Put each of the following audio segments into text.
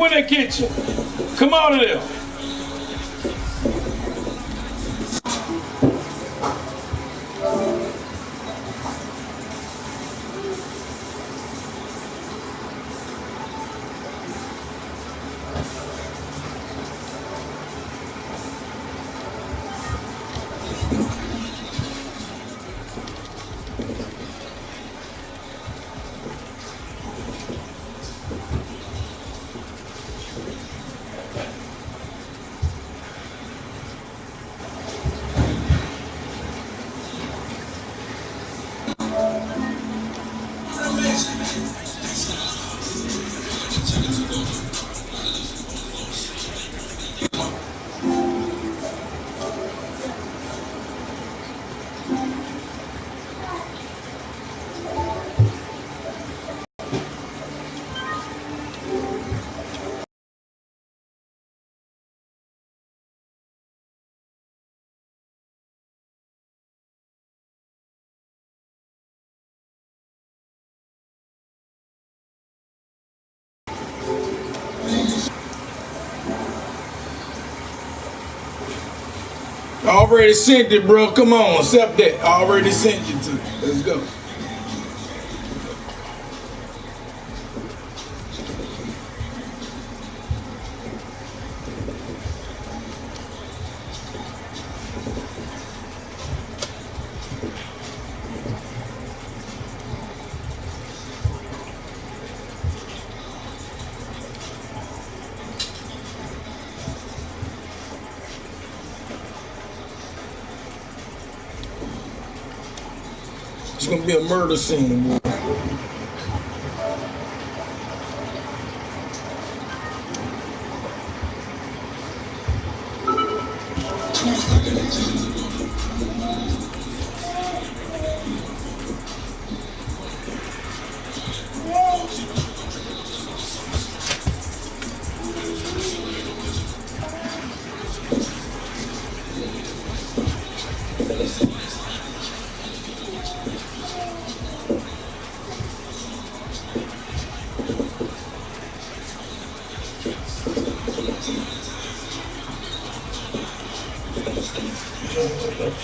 Who in that kitchen? Come out of there. I already sent it, bro. Come on, accept that. I already sent you to it. Let's go. It's gonna be a murder scene, boy.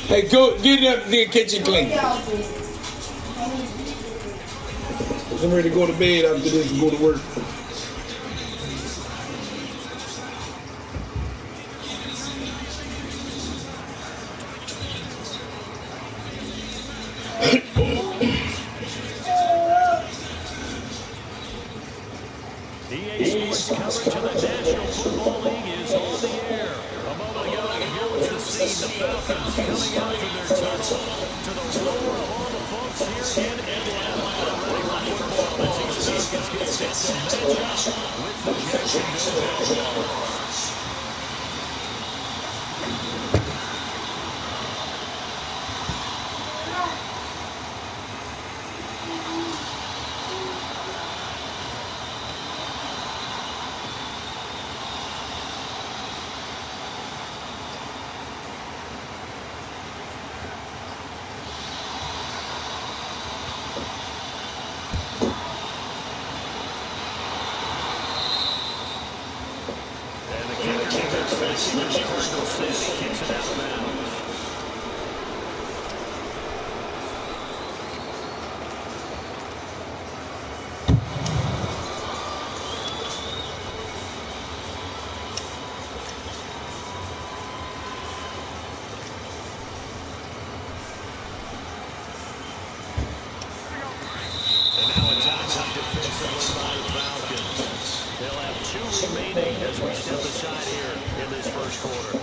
Hey, go get up the kitchen clean. I'm ready to go to bed after this and go to work. EA Sports coverage of the National Football League is on the air. A moment ago, here was the scene. The Falcons coming out from their tunnel to the roar of all the folks here in Atlanta, ready for football as these Falcons get set to match up with the Jacksonville Jaguars. Kicks it out of bounds. And now a timeout defensively by the Falcons. They'll have 2 remaining as we step aside here in this first quarter.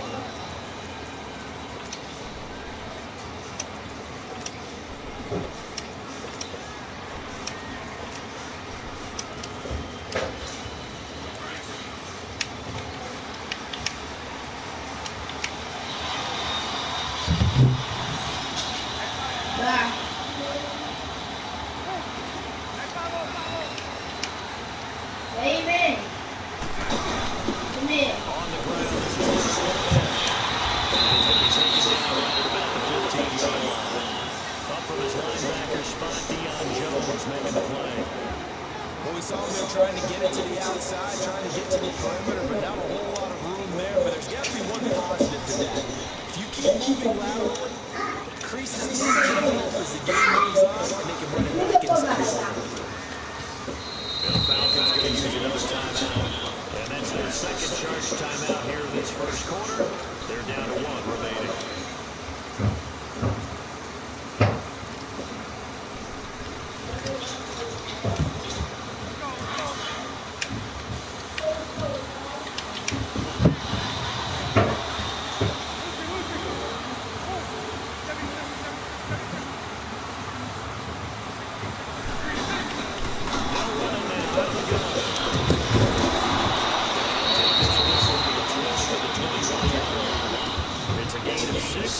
Well, we saw him there trying to get it to the outside, trying to get to the perimeter, but not a whole lot of room there. But there's got to be one positive to that. If you keep moving laterally, creases need to develop as the game moves on, and they can run it back inside the perimeter. And the Falcons going to use another timeout. And that's their second charge timeout here this first quarter. They're down to 1 remaining.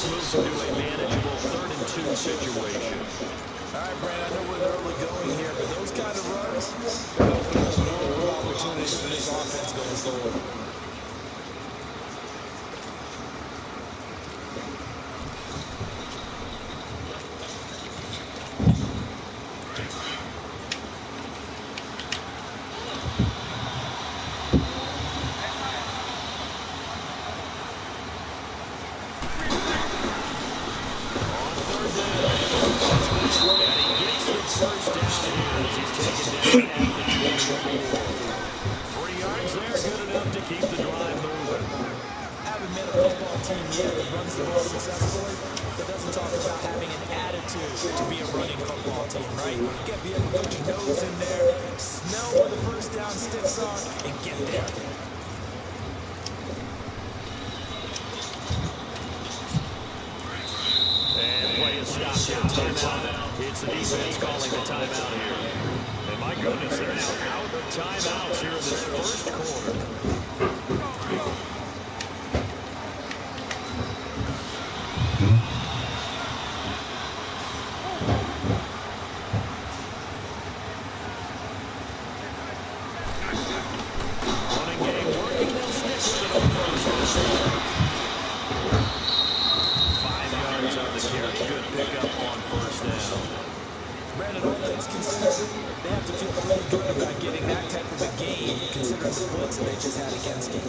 Moves into a manageable 3rd and 2 situation. All right, Brandon, I know we're early going here, but those kind of runs are open up more opportunities for this offense going forward. First down here as he's taken down at the 24. 3 yards there, good enough to keep the drive moving. Haven't met a football team yet that runs the ball successfully that doesn't talk about having an attitude to be a running football team, right? You got to be able to put your nose in there, smell where the first down sticks are, and get there. And play is stopped here. Timeout. It's the defense calling the timeout here. And my goodness, they're now out of timeouts here in this first quarter. Running game working. They'll stick with it on first down. 5 yards on the carry. Good pickup on first down. Brandon, all things considered, they have to feel really good about getting that type of a game, considering the points that they just had against them.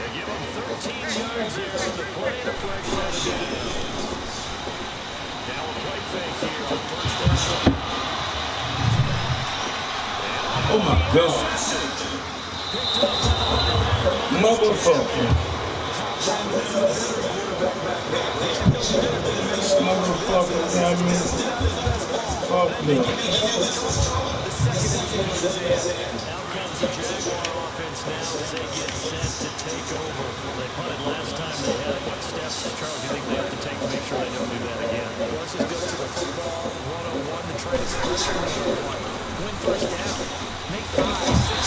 give him 13 yards here on the play and a fresh set of downs. Now a play fake here on first down. Oh my goodness. Motherfucker. This motherfucker got me fucked up. Out comes the Jaguar offense now as they get set to take over. They punted last time they had it. What steps, Charles, do you think they have to take to make sure they don't do that again? Let's just go to the football 101 to try to stretch the one. Win first down. Make 5, 6,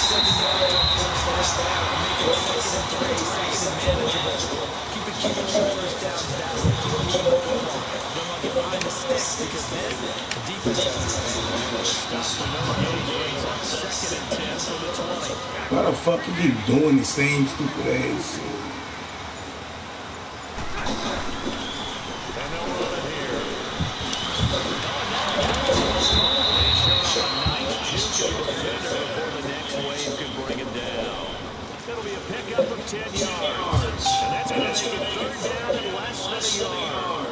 7 yards on first down. Make it 2nd and 3, 2nd and manageable. Keep accumulating first downs that way. Keep moving the football. Don't want to get behind the sticks because then the defense has to Stop the no gain. Brings up 2nd and 10 from the 20. Why the fuck you keep doing the same stupid ass shit? And they'll run it here. They showed a nice juke of the defender before the next wave could bring him down. It'll be a pickup of 10 yards. And that's going to make it 3rd down and less than a yard.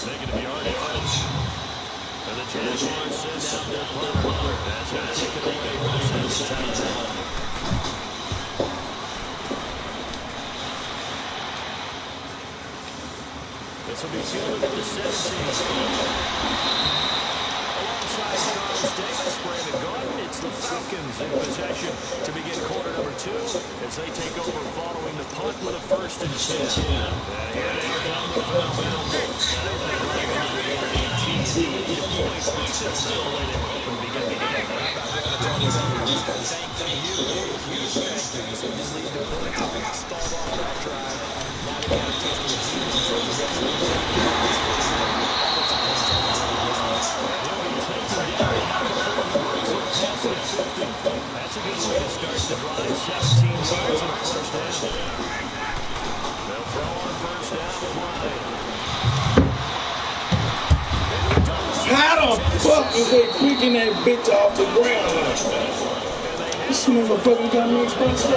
Negative yardage. And the Jaguars send out their punter. That's going to take it away for the 2nd time. This will be fielded at the 17. Alongside Charles Davis, Brandon Gordon, it's the Falcons in possession to begin quarter number 2 as they take over following the punt with a 1st and 10. Here they come with points, but still not the way they were hoping to begin the game. Thank you. Huge thank you. So just lead the point. Stalled off that drive. Now they got to take the defense. So the rest of the game. That's a good way to start the drive. 17 yards and a first down. They'll throw on first down the line. How the fuck is they picking that bitch off the ground like that? This motherfucker got me expressed up.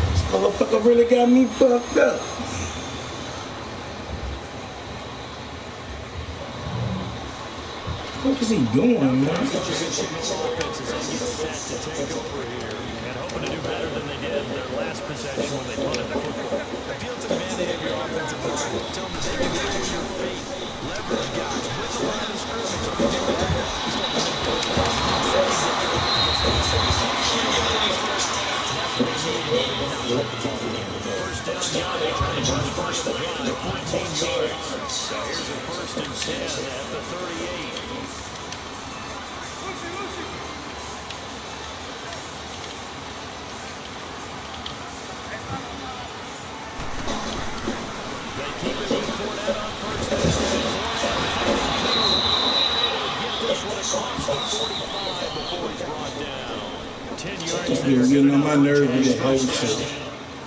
This motherfucker really got me fucked up. What is he doing, man? And hoping to do better than they did in their last possession when they punted the football. Appeal to the mandate of your offensive line. Tell them that they can control your fate. Leverage guys with the line of scrimmage. If you do that, you start to make those First down yardage on the first play of the drive, 14 yards. So here's a 1st and 10 at the 38. Just been getting on my nerves with that whole shit.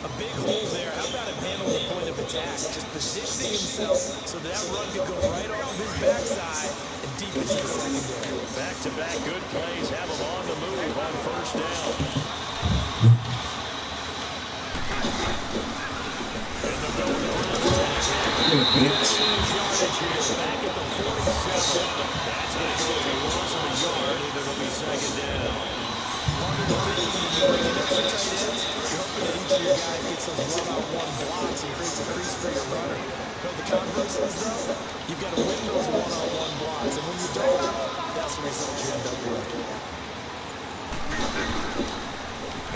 a big hole there. How about him handle the point of attack? Just positioning himself so that run could go right off his backside and deep into the secondary. Back-to-back good plays have him on the move on first down. And they're going around attack. Bitch. Back at the 47. That's going to go for a loss of a yard, and it'll be 2nd down. Harder to think when you bring in extra tight ends. You're hoping that each of your guys gets those one-on-one blocks and creates a crease for your runner. But the converse is, though, you've got to win those one-on-one blocks. And when you don't, that's the result you end up with.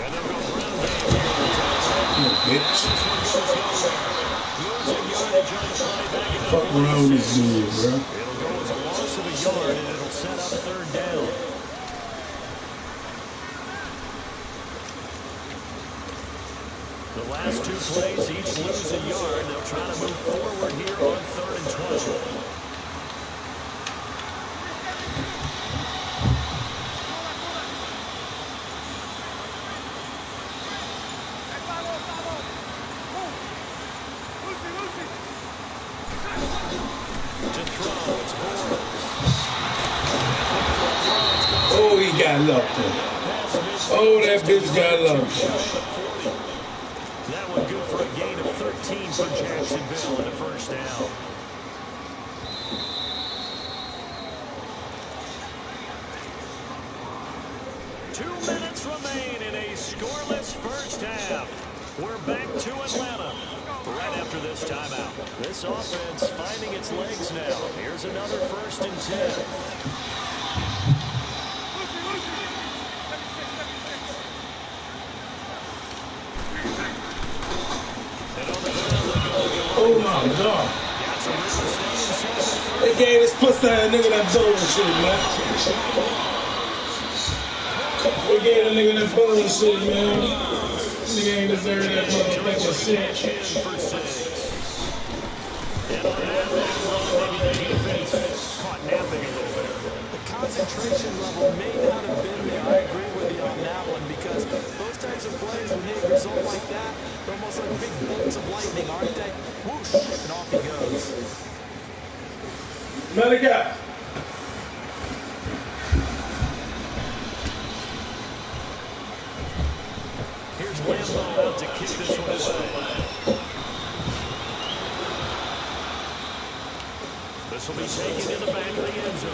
And they'll go ground game here on the top. Bitch. This one goes nowhere. Losing yardage on the play back in the Fuck around with this dude, bro. It'll go plays, each lose a yard. They'll try to move forward here on 3rd and 12. Oh, he got lucky. Oh, that bitch got lucky. That one good for a gain of 13 for Jacksonville and a first down. Two minutes remain in a scoreless first half. We're back to Atlanta right after this timeout. This offense finding its legs now. Here's another 1st and 10. Oh my God. They gave this pussy ass nigga that bullshit, man. They gave the nigga that bullshit, man. Nigga ain't deserve that motherfucking shit. And on that run, maybe the defense caught napping a little bit. The concentration level may not have been there. I agree with you on that one because those types of plays, when they result like that, they're almost like big bolts of lightning, aren't they? Whoosh, and off he goes. Let it go. Here's Lambo out to kick this one away. This will be taken in the back of the end zone.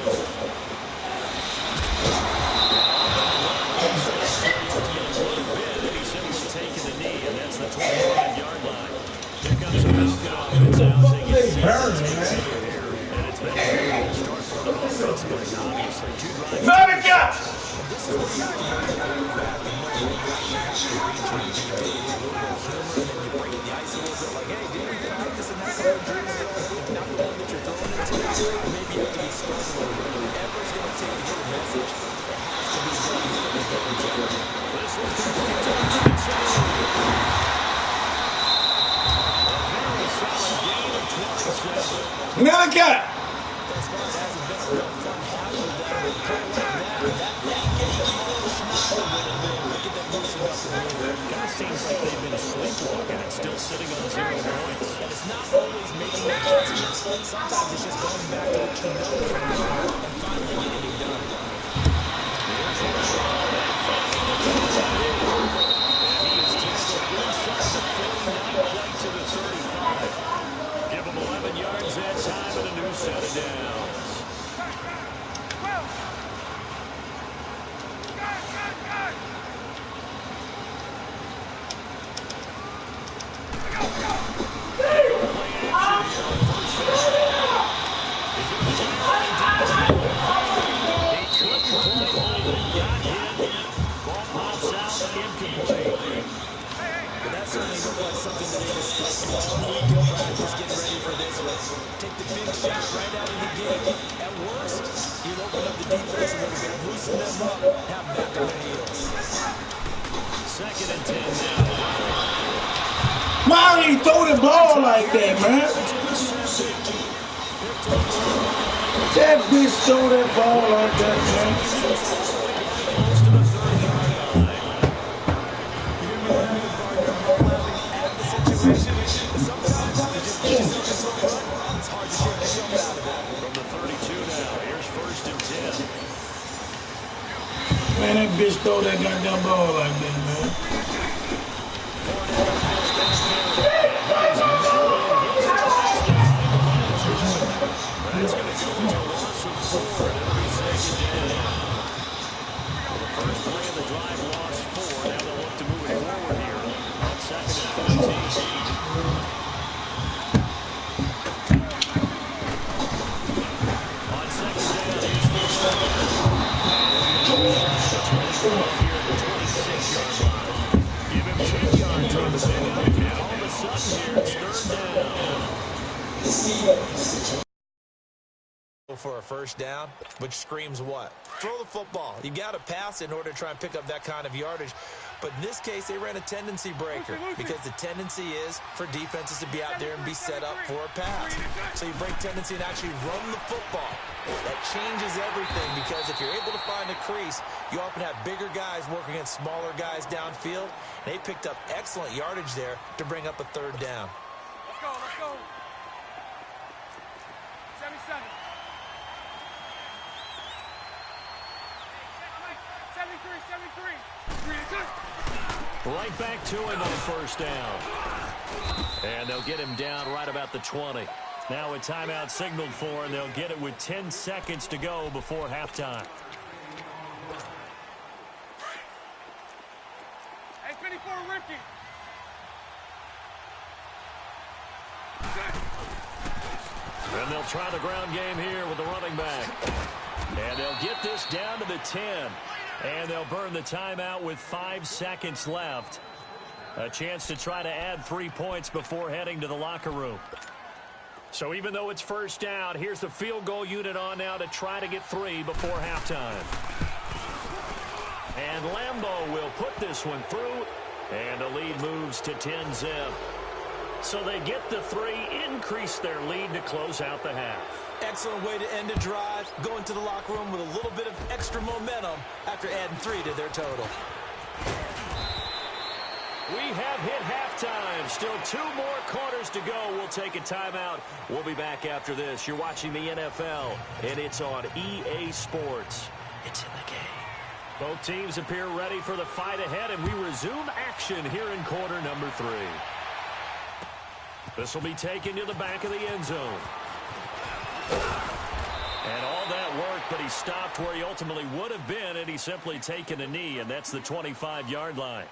He's simply taking the knee, and that's the 25-yard line. Here comes the Falcon offense now. And it's been a start for the offense, but obviously 2 drives. Let it go. This is what you have to you break the ice a little bit, like, hey, did we practice in that color jersey? Not the one that you're throwing into. Maybe you have to be strong with it. Whoever's going to take the good message, it has to be done. He's going to get rejected. This one's complete to Robinson. A very solid gain of 27. Malachi. Thus far, it hasn't been a real fun half with them, but play like that may get them a little schnapper a little bit. Get them loosened up a little bit. Kind of seems like they've been sleepwalking and still sitting on 0 points. And it's not always making adjustments. Sometimes it's just going back to what you know from them and finally getting it done. And he is tackled inside the 40, not quite to the 35. Give him 11 yards that time and a new set of downs. Take the big shot right out of the gate. At worst, you'll open up the defense a little bit, loosen them up, have back on their heels. 2nd and 10 now. Why don't he throw the ball like that, man? That bitch throw that ball like that, man. From the 32 now, here's 1st and 10. Man, that bitch throw that goddamn ball like that, man. That's going to go into a loss of 4. It'll be 2nd down. The first play of the drive, lost 4. Now they'll look to move it forward here on 2nd and 14. For a first down, which screams what? Throw the football. You got to pass in order to try and pick up that kind of yardage. But in this case, they ran a tendency breaker because the tendency is for defenses to be out there and be set up for a pass. So you break tendency and actually run the football. That changes everything because if you're able to find a crease, you often have bigger guys working against smaller guys downfield. They picked up excellent yardage there to bring up a third down. Let's go, let's go. 77. 73. Right back to him on first down. And they'll get him down right about the 20. Now a timeout signaled for, and they'll get it with 10 seconds to go before halftime. Hey, 24, Ricky. And they'll try the ground game here with the running back. And they'll get this down to the 10. And they'll burn the timeout with 5 seconds left. A chance to try to add 3 points before heading to the locker room. So even though it's first down, here's the field goal unit on now to try to get 3 before halftime. And Lambeau will put this one through. And the lead moves to 10-zip. So they get the 3, increase their lead to close out the half. Excellent way to end a drive, go into the locker room with a little bit of extra momentum after adding 3 to their total. We have hit halftime. Still 2 more quarters to go. We'll take a timeout. We'll be back after this. You're watching the NFL, and it's on EA Sports. It's in the game. Both teams appear ready for the fight ahead, and we resume action here in quarter number 3. This will be taken to the back of the end zone. And all that worked, but he stopped where he ultimately would have been, and he's simply taken a knee, and that's the 25-yard line.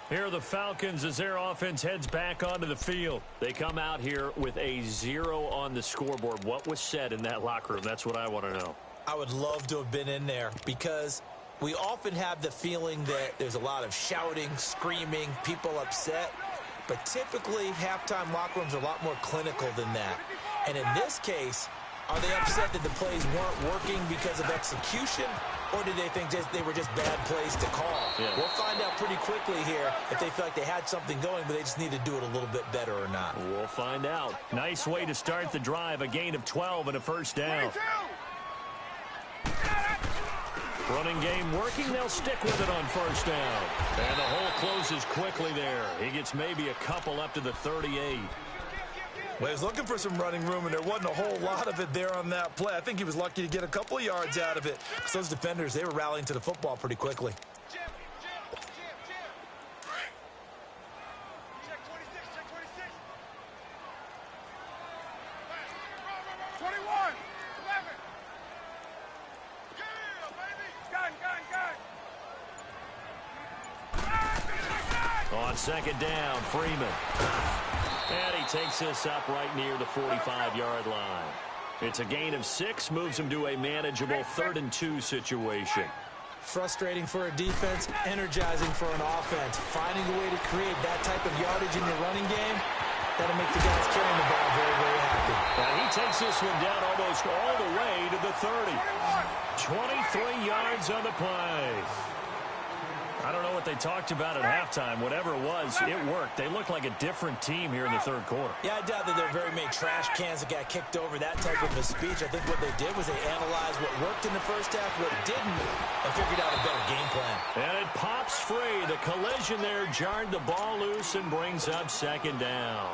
Here are the Falcons as their offense heads back onto the field. They come out here with a 0 on the scoreboard. What was said in that locker room? That's what I want to know. I would love to have been in there because we often have the feeling that there's a lot of shouting, screaming, people upset. But typically, halftime locker rooms are a lot more clinical than that. And in this case, are they upset that the plays weren't working because of execution, or did they think they were just bad plays to call? Yeah. We'll find out pretty quickly here if they feel like they had something going, but they just need to do it a little bit better or not. We'll find out. Nice way to start the drive, a gain of 12 and a first down. 22. Running game working, they'll stick with it on first down. And the hole closes quickly there. He gets maybe a couple up to the 38. Well, he was looking for some running room, and there wasn't a whole lot of it there on that play. I think he was lucky to get a couple of yards out of it. So those defenders, they were rallying to the football pretty quickly. Check 26. 21. 11. Yeah, baby. Gun. On second down, Freeman. And he takes this up right near the 45-yard line. It's a gain of 6, moves him to a manageable 3rd and 2 situation. Frustrating for a defense, energizing for an offense. Finding a way to create that type of yardage in your running game, that'll make the guys carrying the ball very, very happy. And he takes this one down almost all the way to the 30. 23 yards on the play. I don't know what they talked about at halftime. Whatever it was, it worked. They looked like a different team here in the third quarter. Yeah, I doubt that there are very many trash cans that got kicked over, that type of a speech. I think what they did was they analyzed what worked in the first half, what didn't, and figured out a better game plan. And it pops free. The collision there jarred the ball loose and brings up second down.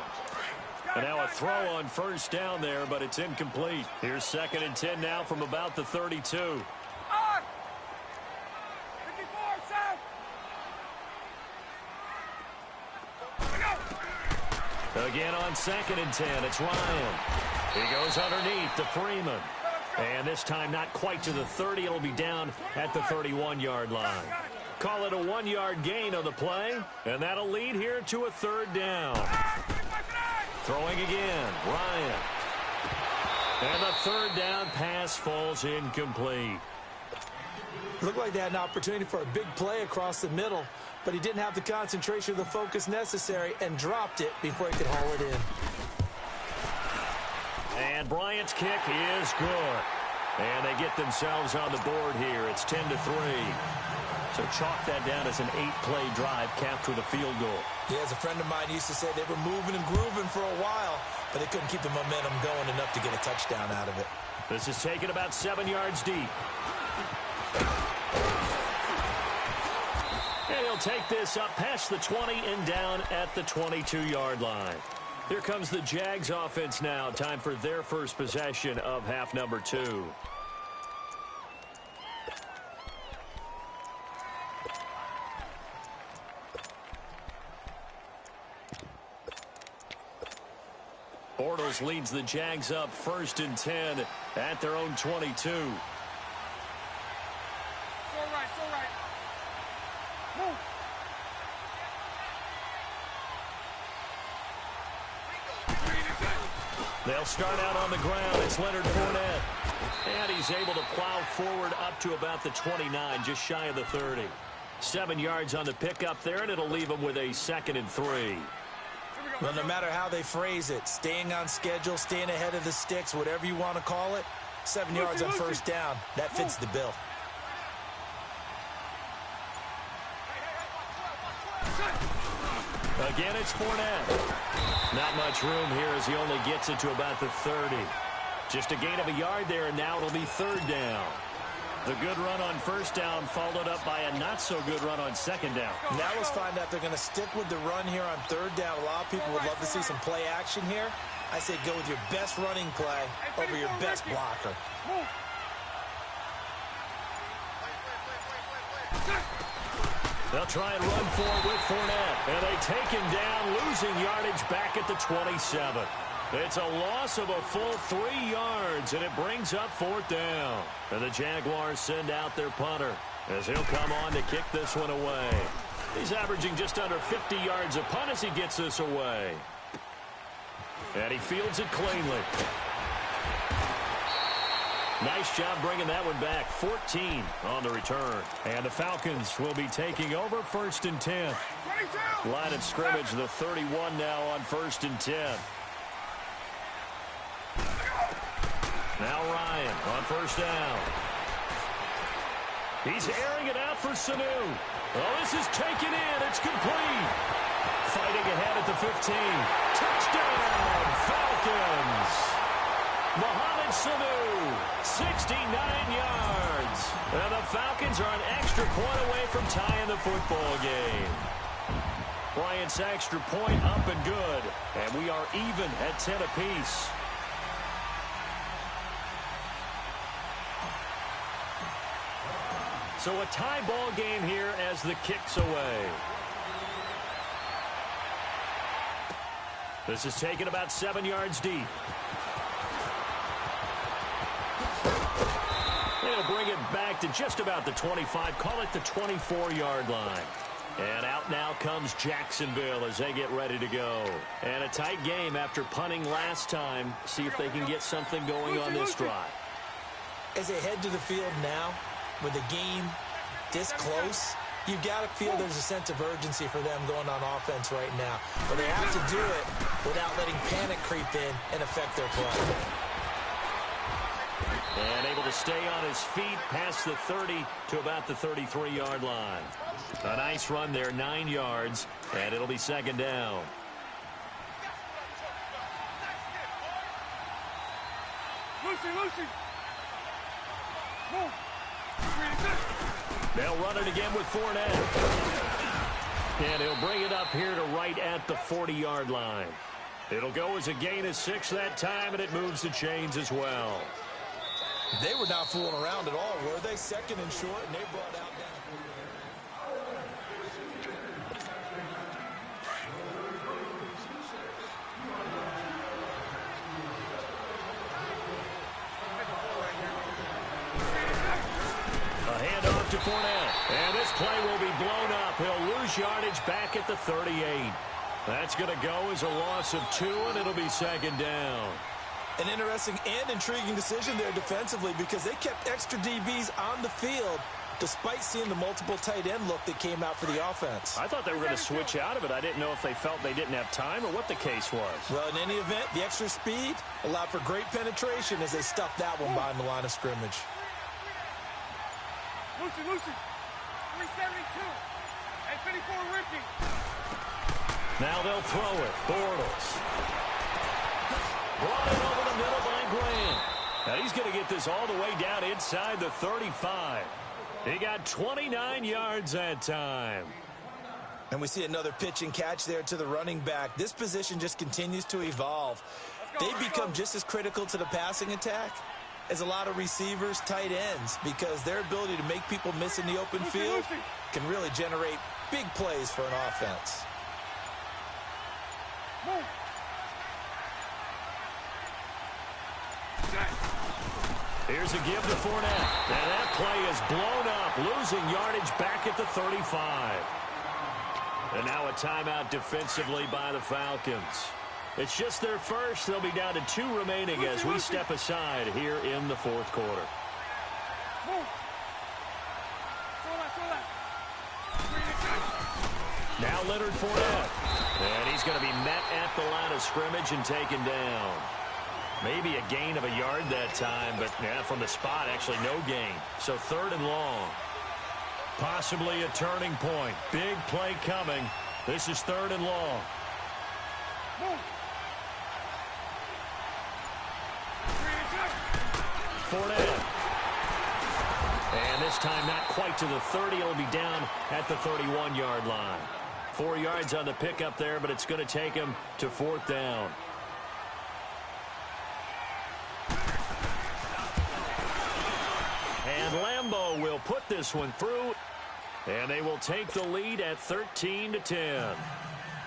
And now a throw on first down there, but it's incomplete. Here's 2nd and 10 now from about the 32. Again on 2nd and 10, it's Ryan. He goes underneath to Freeman. And this time not quite to the 30. It'll be down at the 31-yard line. Call it a 1-yard gain on the play. And that'll lead here to a 3rd down. Throwing again, Ryan. And the 3rd down pass falls incomplete. Looked like they had an opportunity for a big play across the middle, but he didn't have the concentration or the focus necessary and dropped it before he could haul it in. And Bryant's kick is good. And they get themselves on the board here. It's 10-3. So chalk that down as an 8-play drive capped with a field goal. Yeah, as a friend of mine used to say, they were moving and grooving for a while, but they couldn't keep the momentum going enough to get a touchdown out of it. This is taken about 7 yards deep. And he'll take this up past the 20 and down at the 22-yard line. Here comes the Jags offense now. Time for their first possession of half number 2. Bortles leads the Jags up 1st and 10 at their own 22. So right, so right. Move. They'll start out on the ground. It's Leonard Fournette. And he's able to plow forward up to about the 29, just shy of the 30. 7 yards on the pickup there, and it'll leave him with a 2nd and 3. Well, no matter how they phrase it, staying on schedule, staying ahead of the sticks, whatever you want to call it, 7 yards on 1st down, that fits the bill. Again, it's Fournette. Not much room here as he only gets it to about the 30. Just a gain of a yard there, and now it'll be 3rd down. The good run on 1st down followed up by a not-so-good run on 2nd down. Now let's find out they're going to stick with the run here on 3rd down. A lot of people would love to see some play action here. I say go with your best running play over your best blocker. They'll try and run for it with Fournette. And they take him down, losing yardage back at the 27. It's a loss of a full 3 yards, and it brings up 4th down. And the Jaguars send out their punter as he'll come on to kick this one away. He's averaging just under 50 yards a punt as he gets this away. And he fields it cleanly. Nice job bringing that one back. 14 on the return. And the Falcons will be taking over 1st and 10. Line of scrimmage, the 31 now on 1st and 10. Now Ryan on 1st down. He's airing it out for Sanu. Oh, this is taken in. It's complete. Fighting ahead at the 15. Touchdown, Falcons. Mohamed Sanu, 69 yards. And the Falcons are an extra point away from tying the football game. Bryant's extra point up and good. And we are even at 10 apiece. So a tie ball game here as the kick's away. This is taken about 7 yards deep. They'll bring it back to just about the 25, call it the 24-yard line. And out now comes Jacksonville as they get ready to go. And a tight game after punting last time. See if they can get something going on this drive. As they head to the field now, with the game this close, you've got to feel there's a sense of urgency for them going on offense right now. But they have to do it without letting panic creep in and affect their play. And able to stay on his feet past the 30 to about the 33-yard line. A nice run there, 9 yards, and it'll be 2nd down. Lucy. Move. They'll run it again with Fournette. And he'll bring it up here to right at the 40-yard line. It'll go as a gain of 6 that time, and it moves the chains as well. They were not fooling around at all, were they? 2nd and short, and they brought out that. A handoff to Fournette. And this play will be blown up. He'll lose yardage back at the 38. That's going to go as a loss of 2, and it'll be 2nd down. An interesting and intriguing decision there defensively because they kept extra DBs on the field despite seeing the multiple tight end look that came out for the offense. I thought they were going to switch out of it. I didn't know if they felt they didn't have time or what the case was. Well, in any event, the extra speed allowed for great penetration as they stuffed that one behind the line of scrimmage. Lucy. 372. Hey, 54 Ricky. Now they'll throw it. Bortles. Brought it over the middle by Graham. Now he's going to get this all the way down inside the 35. He got 29 yards that time. And we see another pitch and catch there to the running back. This position just continues to evolve. They become just as critical to the passing attack as a lot of receivers, tight ends, because their ability to make people miss in the open field can really generate big plays for an offense. Move. Here's a give to Fournette. And that play is blown up, losing yardage back at the 35. And now a timeout defensively by the Falcons. It's just their first. They'll be down to 2 remaining as we step aside here in the fourth quarter. Move. Now Leonard Fournette. And he's going to be met at the line of scrimmage and taken down. Maybe a gain of a yard that time, but yeah, from the spot, actually no gain. So 3rd and long. Possibly a turning point. Big play coming. This is 3rd and long. Fournette. And this time not quite to the 30. It'll be down at the 31-yard line. 4 yards on the pickup there, but it's going to take him to 4th down. And Lambeau will put this one through, and they will take the lead at 13-10.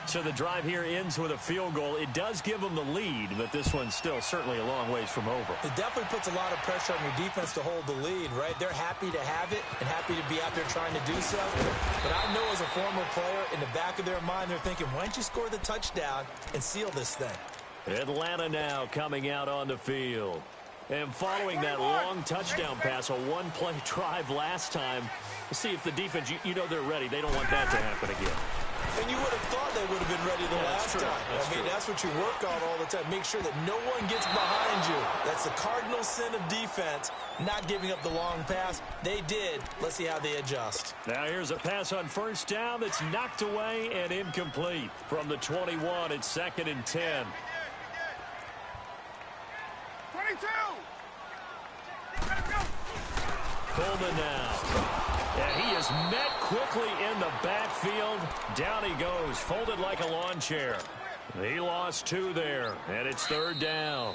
So the drive here ends with a field goal. It does give them the lead, but this one's still certainly a long ways from over. It definitely puts a lot of pressure on your defense to hold the lead, right? They're happy to have it and happy to be out there trying to do so. But I know as a former player, in the back of their mind, they're thinking, why don't you score the touchdown and seal this thing? Atlanta now coming out on the field. And following that long touchdown pass, a one-play drive last time, we'll see if the defense, you know they're ready. They don't want that to happen again. And you would have thought they would have been ready the last time. I mean, that's what you work on all the time. Make sure that no one gets behind you. That's the cardinal sin of defense, not giving up the long pass. They did. Let's see how they adjust. Now here's a pass on 1st down that's knocked away and incomplete. From the 21, it's 2nd and 10. 22. Coleman now. And he is met quickly in the backfield. Down he goes, folded like a lawn chair. He lost 2 there, and it's 3rd down.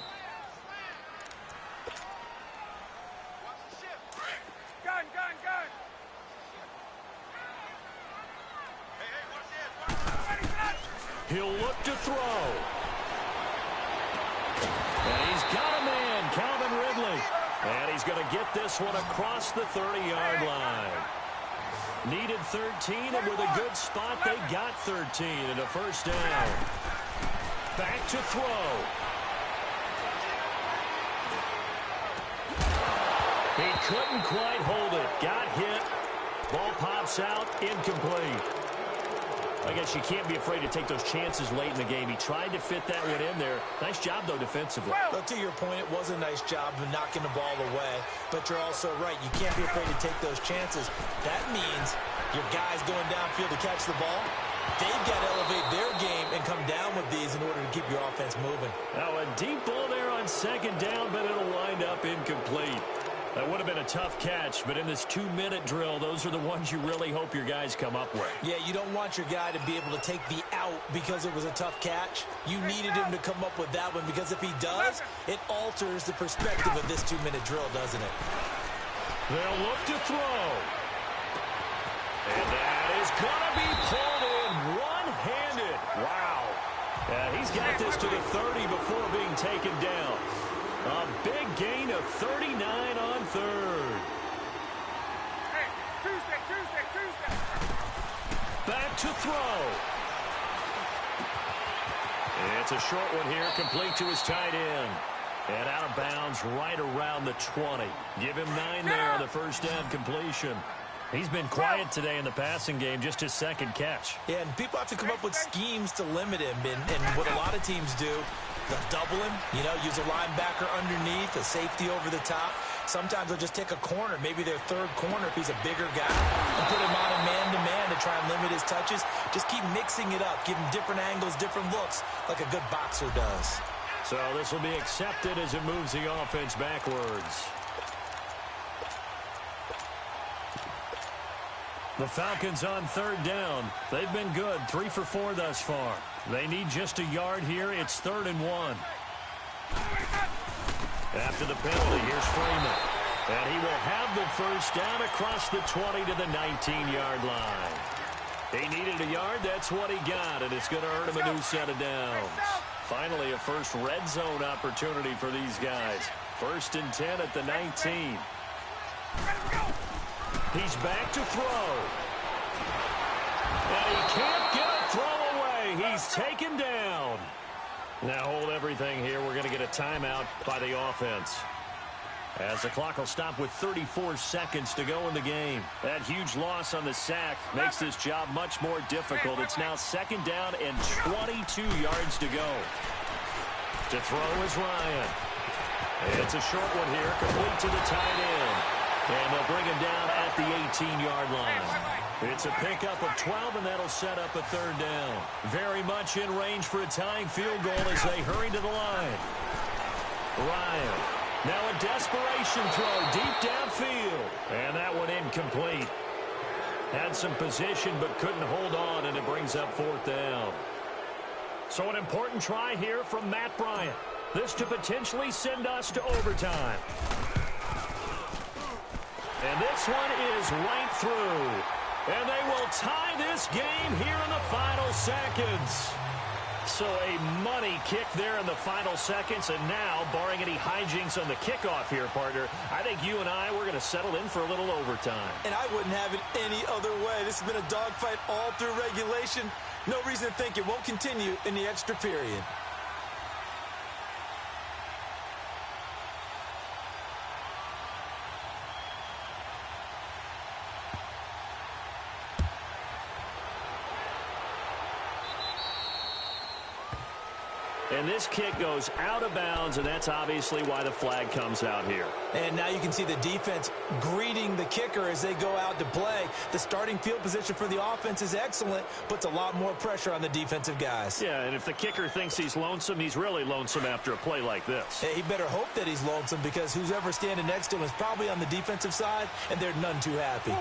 Gun. He'll look to throw. And he's got a man, Calvin Ridley. And he's going to get this one across the 30-yard line. Needed 13, and with a good spot, they got 13 and a 1st down. Back to throw. He couldn't quite hold it. Got hit. Ball pops out, incomplete. I guess you can't be afraid to take those chances late in the game. He tried to fit that one in there. Nice job, though, defensively. Well, to your point, it was a nice job of knocking the ball away. But you're also right. You can't be afraid to take those chances. That means your guys going downfield to catch the ball, they've got to elevate their game and come down with these in order to keep your offense moving. Now, a deep ball there on 2nd down, but it'll wind up incomplete. That would have been a tough catch, but in this 2-minute drill, those are the ones you really hope your guys come up with. Yeah, you don't want your guy to be able to take the out because it was a tough catch. You needed him to come up with that one because if he does, it alters the perspective of this 2-minute drill, doesn't it? They'll look to throw. And that is going to be pulled in one-handed. Wow. And he's got this to the 30 before being taken down. A big gain of 39 on 3rd. Hey, Tuesday. Back to throw. It's a short one here, complete to his tight end. And out of bounds right around the 20. Give him 9 there on the 1st down completion. He's been quiet today in the passing game, just his 2nd catch. Yeah, and people have to come up with schemes to limit him. And what a lot of teams do, they'll double him, use a linebacker underneath, a safety over the top Sometimes they'll just take a corner, maybe their third corner if he's a bigger guy, and put him on a man-to-man to try and limit his touches. Just keep mixing it up, give him different angles, different looks, like a good boxer does. So this will be accepted as it moves the offense backwards. The Falcons on third down. They've been good, 3 for 4 thus far. They need just a yard here. It's 3rd and 1. After the penalty, here's Freeman. And he will have the first down across the 20 to the 19-yard line. He needed a yard. That's what he got, and it's going to earn him a new set of downs. Finally, a first red zone opportunity for these guys. 1st and 10 at the 19. He's back to throw. And he can't get a throw away. He's taken down. Now hold everything here. We're going to get a timeout by the offense, as the clock will stop with 34 seconds to go in the game. That huge loss on the sack makes this job much more difficult. It's now 2nd down and 22 yards to go. To throw is Ryan. It's a short one here, complete to the tight end. And they'll bring him down at the 18-yard line. It's a pickup of 12, and that'll set up a 3rd down. Very much in range for a tying field goal as they hurry to the line. Ryan. Now a desperation throw deep downfield. And that one incomplete. Had some position but couldn't hold on, and it brings up 4th down. So an important try here from Matt Bryant. This to potentially send us to overtime. And this one is right through. And they will tie this game here in the final seconds. So a money kick there in the final seconds. And now, barring any hijinks on the kickoff here, partner, I think you and I, we're going to settle in for a little overtime. And I wouldn't have it any other way. This has been a dogfight all through regulation. No reason to think it won't continue in the extra period. And this kick goes out of bounds, and that's obviously why the flag comes out here. And now you can see the defense greeting the kicker as they go out to play. The starting field position for the offense is excellent, puts a lot more pressure on the defensive guys. Yeah, and if the kicker thinks he's lonesome, he's really lonesome after a play like this. He better hope that he's lonesome, because who's ever standing next to him is probably on the defensive side, and they're none too happy.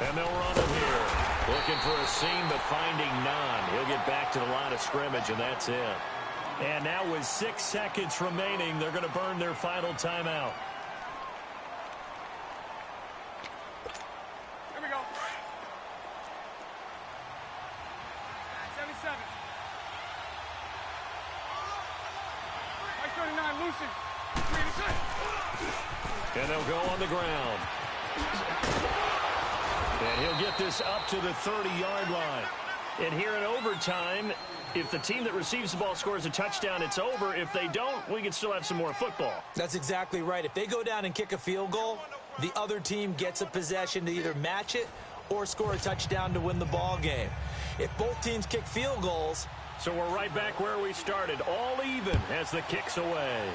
And they'll run him here. Looking for a seam, but finding none. He'll get back to the line of scrimmage, and that's it. And now with 6 seconds remaining, they're going to burn their final timeout. Here we go. 77. Right 39, loosen. 3 And they'll go on the ground. And he'll get this up to the 30-yard line. And here in overtime, if the team that receives the ball scores a touchdown, it's over. If they don't, we can still have some more football. That's exactly right. If they go down and kick a field goal, the other team gets a possession to either match it or score a touchdown to win the ball game. If both teams kick field goals... So we're right back where we started, all even as the kick's away.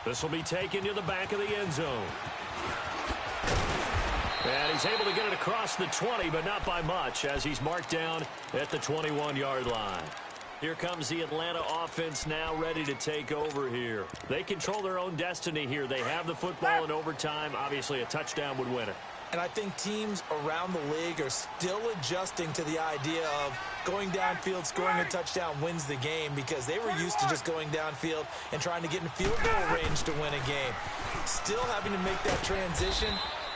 This will be taken to the back of the end zone. And he's able to get it across the 20, but not by much, as he's marked down at the 21-yard line. Here comes the Atlanta offense now ready to take over here. They control their own destiny here. They have the football in overtime. Obviously, a touchdown would win it. And I think teams around the league are still adjusting to the idea of going downfield, scoring a touchdown wins the game, because they were used to just going downfield and trying to get in field goal range to win a game. Still having to make that transition.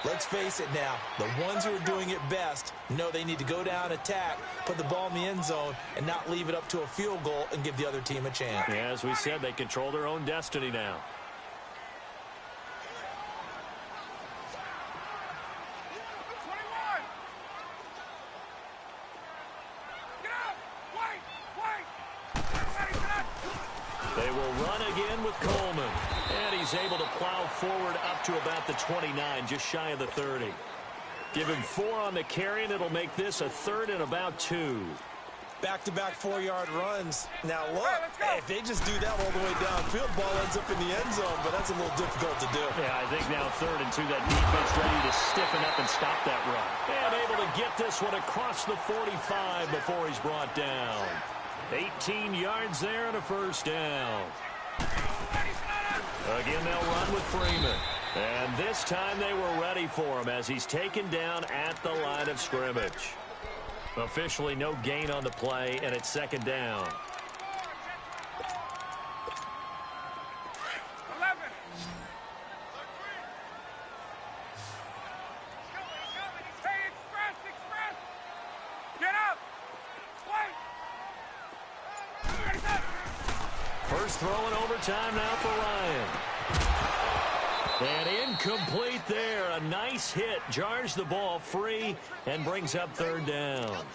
Let's face it now, the ones who are doing it best know they need to go down, attack, put the ball in the end zone, and not leave it up to a field goal and give the other team a chance. Yeah, as we said, they control their own destiny now. They will run again with Coleman. And he's able to plow forward up to about the 29, just shy of the 30. Give him 4 on the carry, and it'll make this a 3rd and about 2. back-to-back 4-yard runs. Now, look, if they just do that all the way downfield, ball ends up in the end zone, but that's a little difficult to do. Yeah, I think now 3rd and 2, that defense ready to stiffen up and stop that run. And able to get this one across the 45 before he's brought down. 18 yards there and a first down. Again, they'll run with Freeman. And this time they were ready for him as he's taken down at the line of scrimmage. Officially no gain on the play, and it's 2nd down. 11. Hey, express! Get up! Wait! First throw in overtime now for Ryan. And incomplete there. A nice hit. Jars the ball free and brings up 3rd down.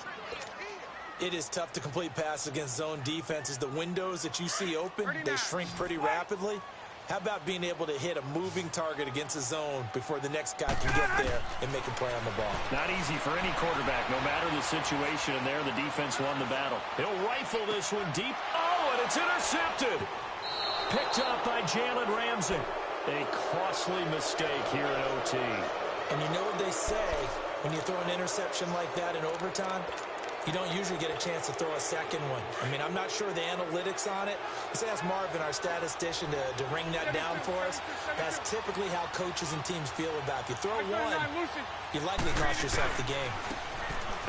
It is tough to complete passes against zone defenses. The windows that you see open, they shrink pretty rapidly. How about being able to hit a moving target against a zone before the next guy can get there and make a play on the ball? Not easy for any quarterback, no matter the situation. And there, the defense won the battle. He'll rifle this one deep. Oh, and it's intercepted. Picked up by Jalen Ramsey. A costly mistake here at OT. And you know what they say, when you throw an interception like that in overtime, you don't usually get a chance to throw a second one. I mean, I'm not sure the analytics on it. Let's ask Marvin, our statistician, to ring that down for us. That's typically how coaches and teams feel about it. If you throw one, you likely cost yourself the game.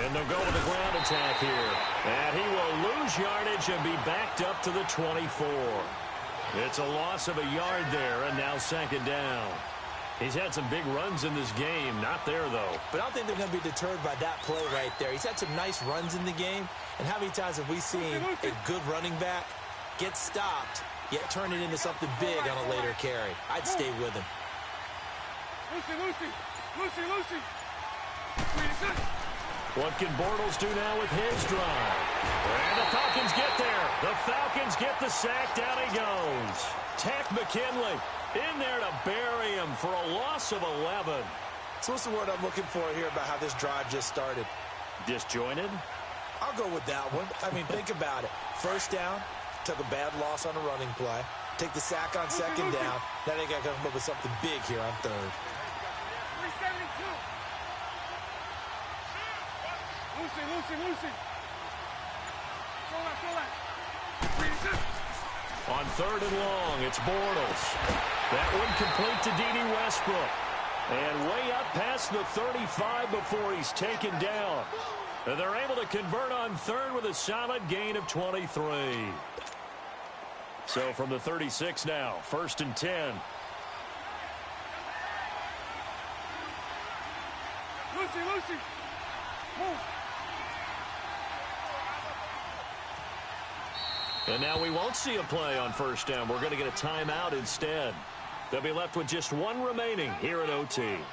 And they'll go with the ground attack here. And he will lose yardage and be backed up to the 24. It's a loss of a yard there, and now 2nd down. He's had some big runs in this game. Not there, though. But I don't think they're going to be deterred by that play right there. He's had some nice runs in the game. And how many times have we seen a good running back get stopped, yet turn it into something big on a later carry? I'd stay with him. Lucy. What can Bortles do now with his drive? And the Falcons get there. The Falcons get the sack. Down he goes. Tech McKinley in there to bury him for a loss of 11. So what's the word I'm looking for here about how this drive just started? Disjointed? I'll go with that one. I mean, think about it. First down, took a bad loss on a running play. Take the sack on 2nd down. Now they got to come up with something big here on 3rd. 372. Lucy. Show that. On 3rd and long, it's Bortles. That one complete to D.D. Westbrook. And way up past the 35 before he's taken down. And they're able to convert on 3rd with a solid gain of 23. So from the 36 now, 1st and 10. Lucy. Move. And now we won't see a play on 1st down. We're going to get a timeout instead. They'll be left with just one remaining here at OT. 76.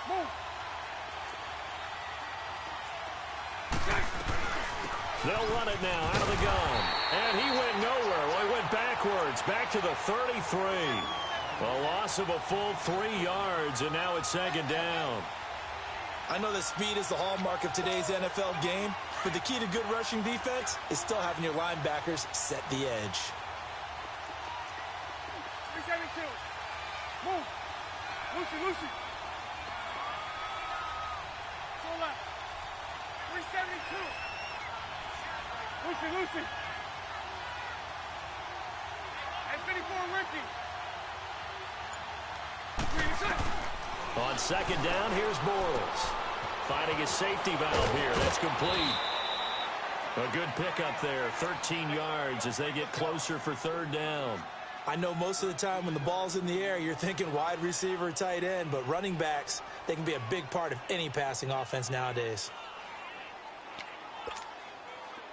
Move. They'll run it now out of the gun. And he went nowhere. Well, he went backwards, back to the 33. A loss of a full 3 yards, and now it's 2nd down. I know that speed is the hallmark of today's NFL game, but the key to good rushing defense is still having your linebackers set the edge. 372. Move. Lucy. Go left. 372. Lucy. And 54, Ricky. On 2nd down, here's Bortles. Finding a safety valve here. That's complete. A good pickup there. 13 yards as they get closer for 3rd down. I know most of the time when the ball's in the air, you're thinking wide receiver, tight end, but running backs, they can be a big part of any passing offense nowadays.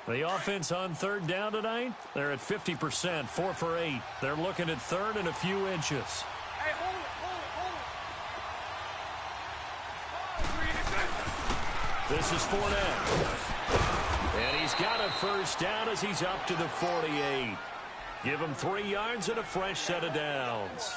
The offense on 3rd down tonight, they're at 50%, 4 for 8. They're looking at 3rd and a few inches. Hey, hold it. This is Fournette. And he's got a first down as he's up to the 48. Give him 3 yards and a fresh set of downs.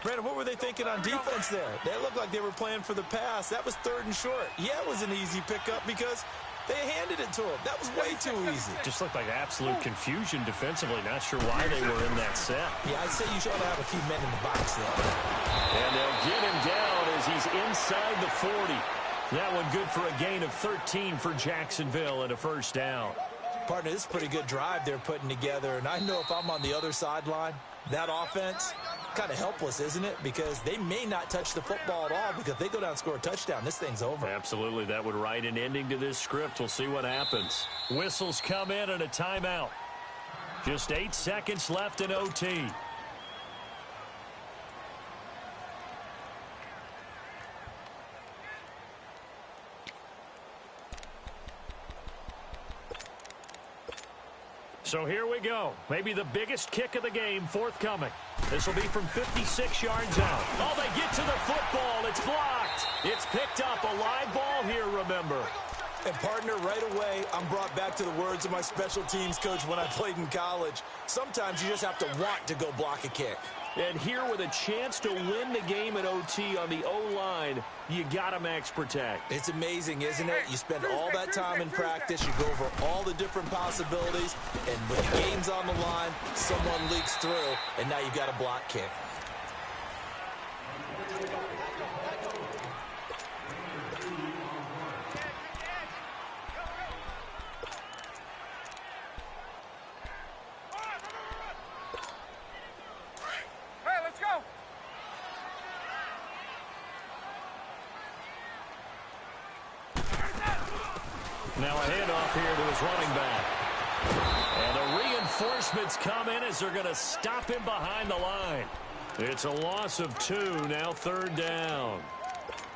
Brandon, what were they thinking on defense there? They looked like they were playing for the pass. That was 3rd and short. Yeah, it was an easy pickup because they handed it to him. That was way too easy. Just looked like absolute confusion defensively. Not sure why they were in that set. Yeah, I'd say you should have a few men in the box there. And they'll get him down as he's inside the 40. That one good for a gain of 13 for Jacksonville and a first down. Partner, this is a pretty good drive they're putting together. And I know if I'm on the other sideline, that offense, kind of helpless, isn't it? Because they may not touch the football at all because if they go down and score a touchdown, this thing's over. Absolutely. That would write an ending to this script. We'll see what happens. Whistles come in and a timeout. Just 8 seconds left in OT. So here we go. Maybe the biggest kick of the game forthcoming. This will be from 56 yards out. Oh, they get to the football. It's blocked. It's picked up. A live ball here, remember. And, partner, right away, I'm brought back to the words of my special teams coach when I played in college. Sometimes you just have to want to go block a kick. And here with a chance to win the game at OT on the O-line, you got to max protect. It's amazing, isn't it? You spend all that time in practice, you go over all the different possibilities, and when the game's on the line, someone leaks through, and now you've got a block kick. Now a handoff here to his running back. And the reinforcements come in as they're going to stop him behind the line. It's a loss of 2, now 3rd down.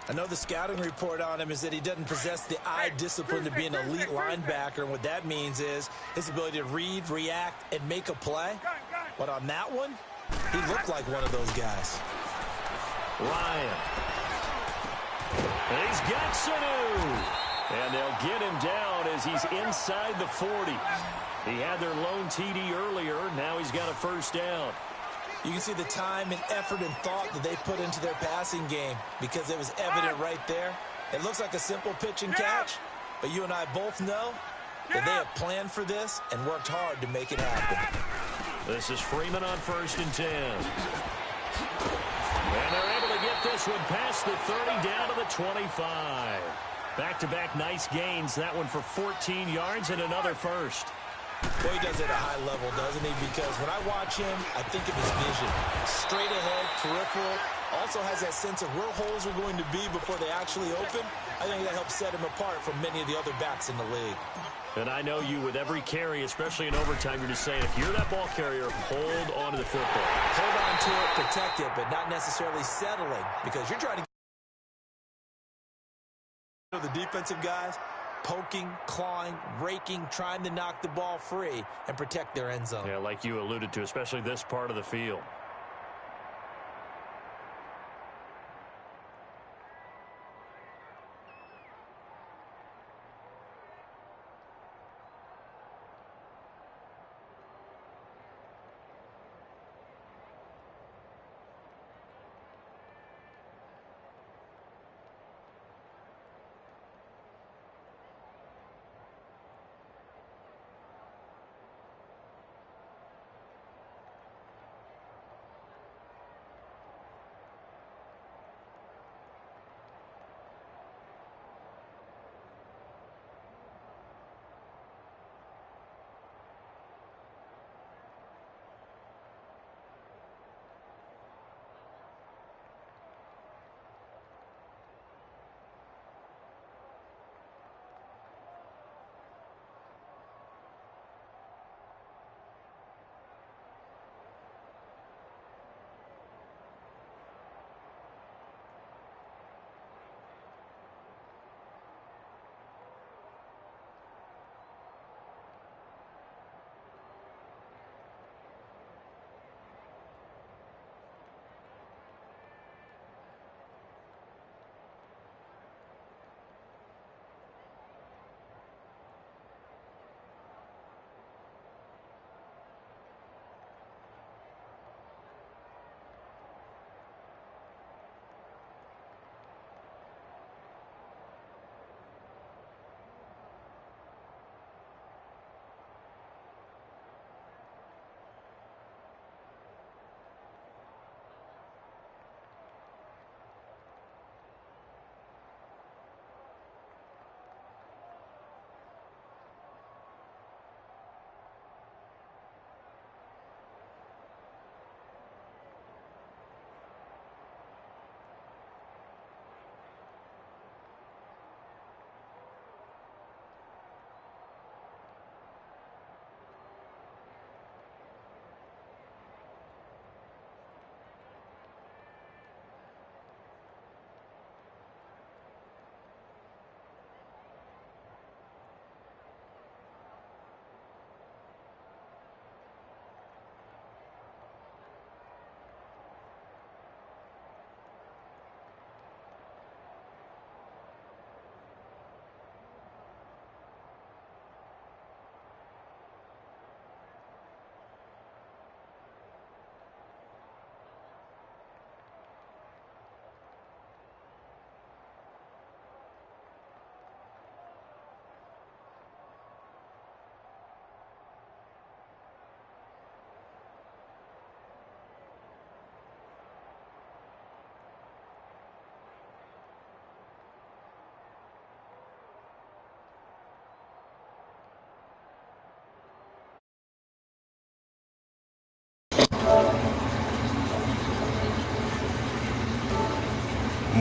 I know the scouting report on him is that he doesn't possess the eye discipline to be an elite linebacker. And what that means is his ability to read, react, and make a play. But on that one, he looked like one of those guys. Ryan. And he's got Sanu. And they'll get him down as he's inside the 40. He had their lone TD earlier. Now he's got a first down. You can see the time and effort and thought that they put into their passing game because it was evident right there. It looks like a simple pitch and catch, but you and I both know that they have planned for this and worked hard to make it happen. This is Freeman on 1st and 10. And they're able to get this one past the 30 down to the 25. Back-to-back nice gains. That one for 14 yards and another first. Boy, he does it at a high level, doesn't he? Because when I watch him, I think of his vision. Straight ahead, peripheral. Also has that sense of where holes are going to be before they actually open. I think that helps set him apart from many of the other backs in the league. And I know you with every carry, especially in overtime, you're just saying, if you're that ball carrier, hold on to the football. Hold on to it, protect it, but not necessarily settling because you're trying to get the defensive guys poking, clawing, raking, trying to knock the ball free and protect their end zone. Yeah, like you alluded to, especially this part of the field.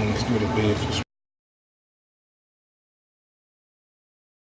Let's go to bed.